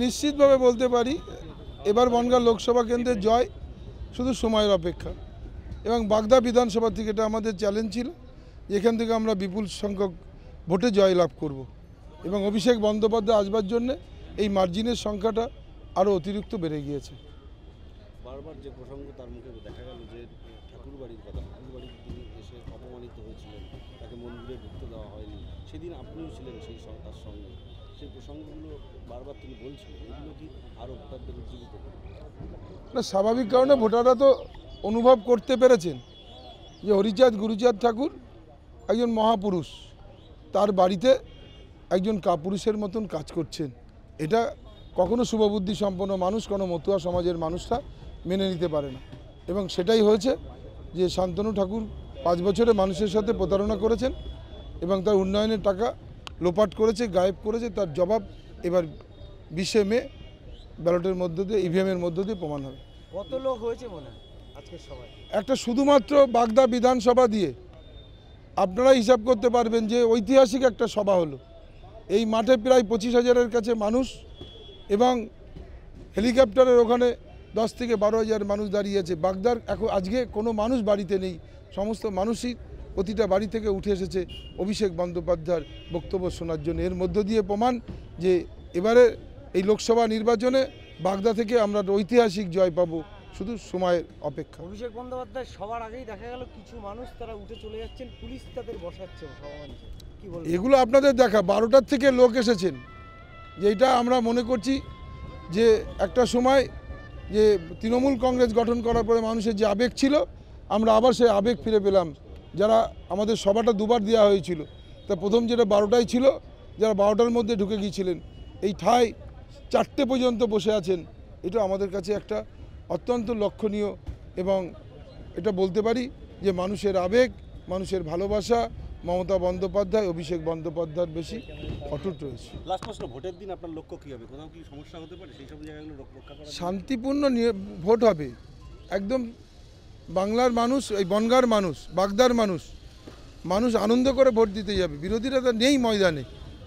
নিশ্চিতভাবে বলতে পারি এবার বনগাঁ লোকসভা কেন্দ্রের জয় শুধু সময়ের অপেক্ষা এবং বাগদা বিধানসভা থেকে এটা আমাদের চ্যালেঞ্জ ছিল এখান থেকে আমরা বিপুল সংখ্যক ভোটে জয়লাভ করব এবং অভিষেক বন্দ্যোপাধ্যায় আসবার জন্য এই মার্জিনের সংখ্যাটা আরও অতিরিক্ত বেড়ে গিয়েছে। বারবার যে প্রসঙ্গ তার মুখে দেখা গেল যে ঠাকুরবাড়ির কথা, ঠাকুরবাড়ির তিনি এসে অপমানিত হয়েছিলেন, তাকে মন্দিরে ঢুকতে দেওয়া হয়নি, সেদিন আপনিও ছিলেন সেই তার সঙ্গে, সেই প্রসঙ্গগুলো বারবার তিনি বলছিলেন, এগুলো কি আরও ভোটারদের উজ্জীবিত না? স্বাভাবিক কারণে ভোটাররা তো অনুভব করতে পেরেছেন যে হরিচাঁদ গুরুচাঁদ ঠাকুর একজন মহাপুরুষ, তার বাড়িতে একজন কাপুরুষের মতন কাজ করছেন। এটা কখনো শুভবুদ্ধি সম্পন্ন মানুষ, কোনো মতুয়া সমাজের মানুষরা মেনে নিতে পারে না এবং সেটাই হয়েছে যে শান্তনু ঠাকুর 5 বছরে মানুষের সাথে প্রতারণা করেছেন এবং তার উন্নয়নের টাকা লোপাট করেছে, গায়েব করেছে। তার জবাব এবার 20 মে ব্যালটের মধ্য দিয়ে, ইভিএমের মধ্য দিয়ে প্রমাণ হবে। কত লোক হয়েছে মনে হয় আজকের সভায়? একটা শুধুমাত্র বাগদা বিধানসভা দিয়ে আপনারা হিসাব করতে পারবেন যে ঐতিহাসিক একটা সভা হলো। এই মাঠে প্রায় 25,000-এর কাছে মানুষ এবং হেলিকপ্টারের ওখানে 10 থেকে 12,000 মানুষ দাঁড়িয়েছে। বাগদার এখন আজকে কোনো মানুষ বাড়িতে নেই, সমস্ত মানুষই প্রতিটা বাড়ি থেকে উঠে এসেছে অভিষেক বন্দ্যোপাধ্যায়ের বক্তব্য শোনার জন্য। এর মধ্য দিয়ে প্রমাণ যে এবারে এই লোকসভা নির্বাচনে বাগদা থেকে আমরা ঐতিহাসিক জয় পাবো, শুধু সময়ের অপেক্ষা। অভিষেক বন্দ্যোপাধ্যায় সবার আগেই দেখা গেল কিছু মানুষ তারা উঠে চলে যাচ্ছেন, পুলিশ তাদের বসাচ্ছে সভামঞ্চে, কি বলবেন? এগুলো আপনাদের দেখা 12টার থেকে লোক এসেছেন, যেটা আমরা মনে করছি যে একটা সময় যে তৃণমূল কংগ্রেস গঠন করার পরে মানুষের যে আবেগ ছিল, আমরা আবার সেই আবেগ ফিরে পেলাম। যারা আমাদের সভাটা দুবার দেওয়া হয়েছিল, তা প্রথম যেটা 12টায় ছিল, যারা 12টার মধ্যে ঢুকে গিয়েছিলেন, এই ঠায় 4টে পর্যন্ত বসে আছেন। এটা আমাদের কাছে একটা অত্যন্ত লক্ষণীয় এবং এটা বলতে পারি যে মানুষের আবেগ, মানুষের ভালোবাসা মমতা বন্দ্যোপাধ্যায়, অভিষেক বন্দ্যোপাধ্যায়ের বেশি অটুট রয়েছে। লাস্ট প্রশ্ন, ভোটের দিন আপনার লক্ষ্য কী হবে? কোথাও কি সমস্যা হতে পারে? সেই সব জায়গাগুলো রক্ষা করা শান্তিপূর্ণ ভোট হবে। একদম বাংলার মানুষ, এই বনগাঁর মানুষ, বাগদার মানুষ আনন্দ করে ভোট দিতে যাবে। বিরোধীরা তো নেই ময়দানে,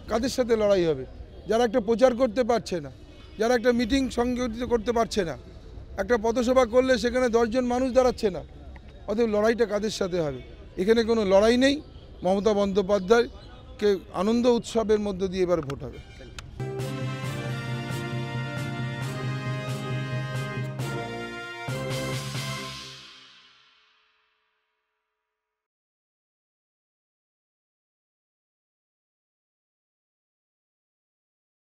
কাদের সাথে লড়াই হবে? যারা একটা প্রচার করতে পারছে না, যারা একটা মিটিং সংগঠিত করতে পারছে না, একটা পথসভা করলে সেখানে 10 জন মানুষ দাঁড়াচ্ছে না, অতএব লড়াইটা কাদের সাথে হবে? এখানে কোনো লড়াই নেই। মমতা বন্দ্যোপাধ্যায়কে আনন্দ উৎসবের মধ্য দিয়ে এবার ভোট হবে।